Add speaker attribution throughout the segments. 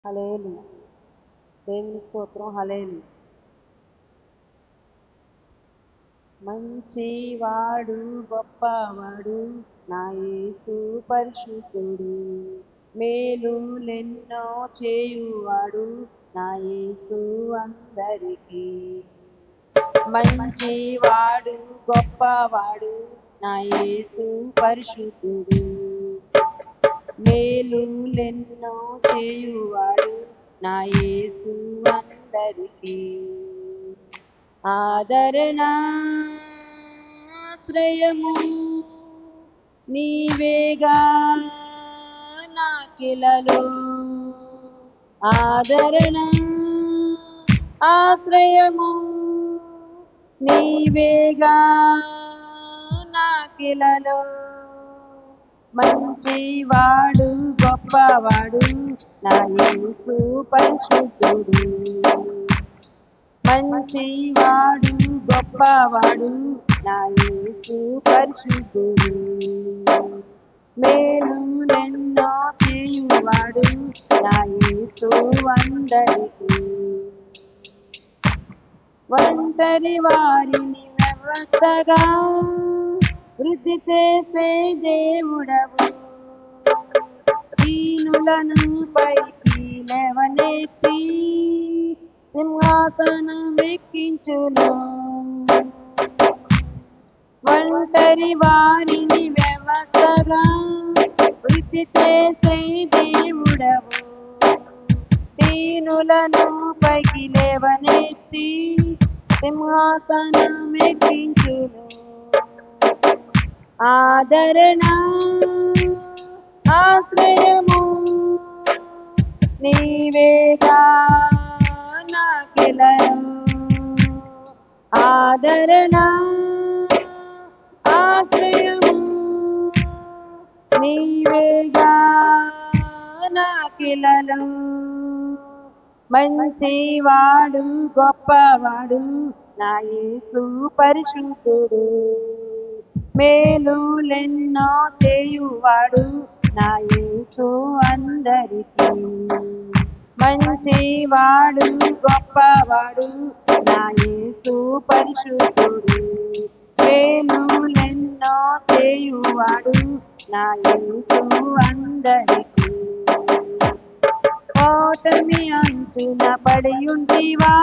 Speaker 1: హల్లెలూయా. దేవుని స్తోత్రం. హల్లెలూయా. మంచివాడు గొప్పవాడు నా యేసు పరిశుద్ధుడు, మేలులెన్నో చేయువాడు నా యేసు అందరికీ. మంచివాడు గొప్పవాడు నా యేసు పరిశుద్ధుడు, మేలులెన్నో చేయువాడు నా యేసు అందరికీ. ఆదరణాశ్రయము నీవేగా నాకిలలో, ఆదరణ ఆశ్రయము నీవేగా నాకిలలో. మంచివాడు గొప్పవాడు నా యేసు పరిశుద్ధుడు, మంచివాడు గొప్పవాడు నా యేసు పరిశుద్ధుడు, మేలులెన్నో చేయువాడు నా యేసు అందరికీ. ఒంటరి వారిని వ్యవస్థగా వృద్ధి చేసే దేవుడవు, దీనులను పైకి లేవనెత్తి సింహాసనం ఎక్కించును. ఒంటరి వారిని వ్యవస్థగా వృద్ధి చేసే దేవుడవు, దీనులను పైకి లేవనెత్తి సింహాసనం ఎక్కించును. ఆదరణ ఆశ్రయము నీవేగా నాకిలలో, ఆదరణ ఆశ్రయము నీవేగా నాకిలలో. మంచివాడు గొప్పవాడు నా యేసు పరిశుద్ధుడు, మేలులెన్నో చేయువాడు నా యేసు అందరికీ. మంచివాడు గొప్పవాడు నా యేసు పరిశుద్ధుడు, మేలులెన్నో చేయువాడు నా యేసు అందరికీ. ఓటమి అంచున పడి ఉంటివా,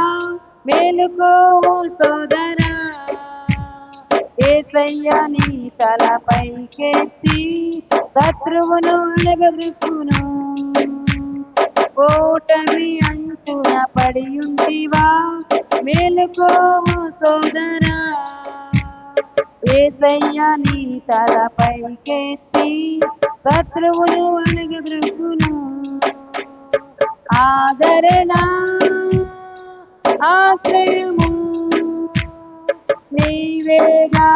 Speaker 1: మేలుకో సోదరా, యేసయ్య నీ తలపైకెత్తి శత్రువును అలగదృక్కును. ఓటమి అంచున పడి ఉంటివా, మేలుకో సోదరా, యేసయ్య నీ తలపైకెత్తి శత్రువును అలగదృక్కును. ఆదరణ ఆశ్రయము నీవేగా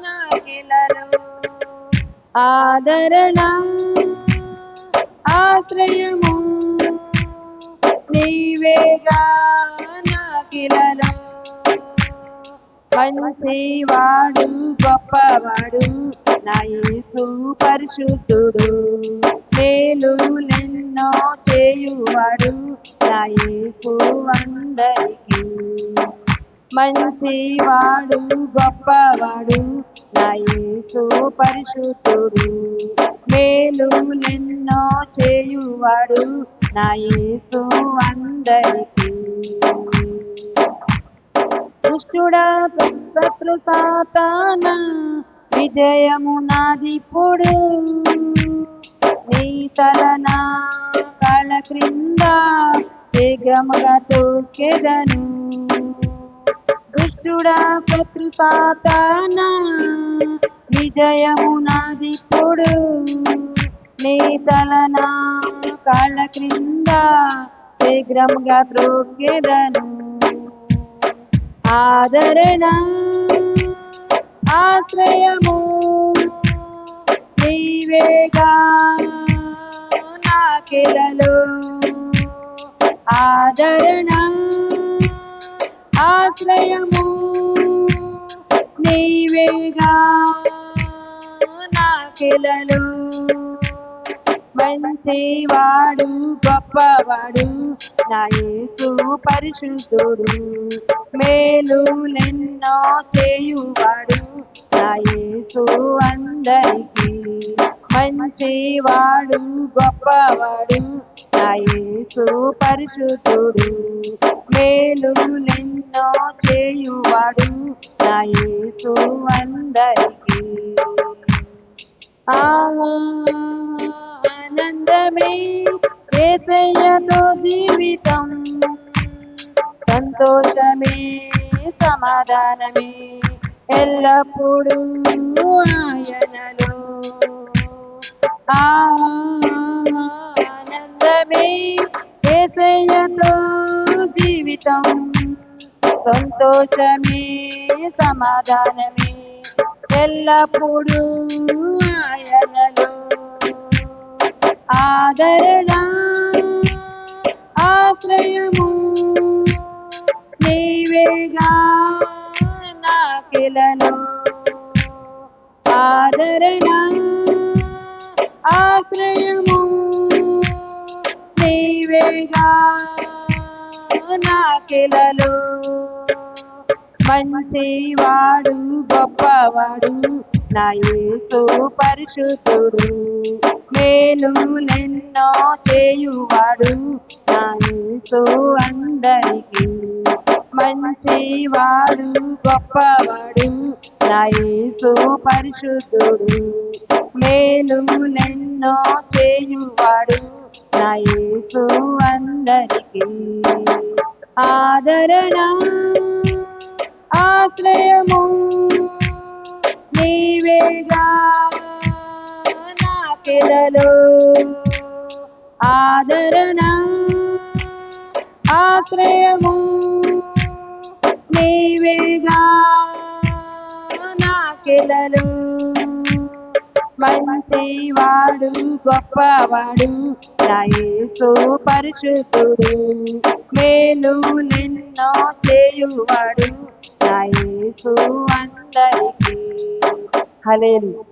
Speaker 1: నాకిలలో, ఆదరణ ఆశ్రయము నీవేగా నాకిలలో. మంచివాడు గొప్పవాడు నా యేసు పరిశుద్ధుడు, మేలులెన్నో చేయువాడు నా యేసు అందరికీ. మంచివాడు గొప్పవాడు నా యేసు పరిశుద్ధుడు, మేలులెన్నో చేయువాడు నా యేసు అందరికీ. దుష్టుడా శత్రు సాతానా విజయము నాదిప్పుడు, నీ తలనా కాళ్ళ క్రింద శీఘ్రముగా తొక్కెదను. దుష్టుడా శత్రు సాతానా విజయము నాదిప్పుడు, నీ తలనా కాళ్ళ క్రింద శీఘ్రముగా త్రొక్కెదను. ఆదరణ ఆశ్రయము నీవేగా నాకిలలో, ఆదరణ ఆశ్రయము నీవేగా నాకిలలో. మంచివాడు గొప్పవాడు నా యేసు పరిశుద్ధుడు మేలులెన్నో చేయువాడు నా యేసు అందరికీ మంచివాడు గొప్పవాడు నా యేసు పరిశుద్ధుడు మేలులెన్నో చేయువాడు నా యేసు అందరికీ ఆనందమే యేసయ్యతో జీవితం సంతోషమే సమాధానమే ఎల్లప్పుడూ ఆయనలో ఆనందమే యేసయ్యతో జీవితం సంతోషమే సమాధానమే ఎల్లప్పుడూ ఆయనలో ఆదరణ ఆశ్రయము నీవేగా నాకిలలో ఆదరణ ఆశ్రయము నీవేగా నాకిలలో మంచివాడు గొప్పవాడు నా యేసు పరిశుద్ధుడు మేలులెన్నో చేయువాడు నా యేసు అందరికీ మంచివాడు గొప్పవాడు నా యేసు పరిశుద్ధుడు మేలులెన్నో చేయువాడు నా యేసు అందరికీ ఆదరణ ఆశ్రయము నీవేగా నాకిలలో ఆదరణ ఆశ్రయము నీవేగా నాకిలలో మంచివాడు గొప్పవాడు నా యేసు పరిశుద్ధుడు మేలులెన్నో చేయువాడు నా యేసు అందరికీ హల్లెలూయా.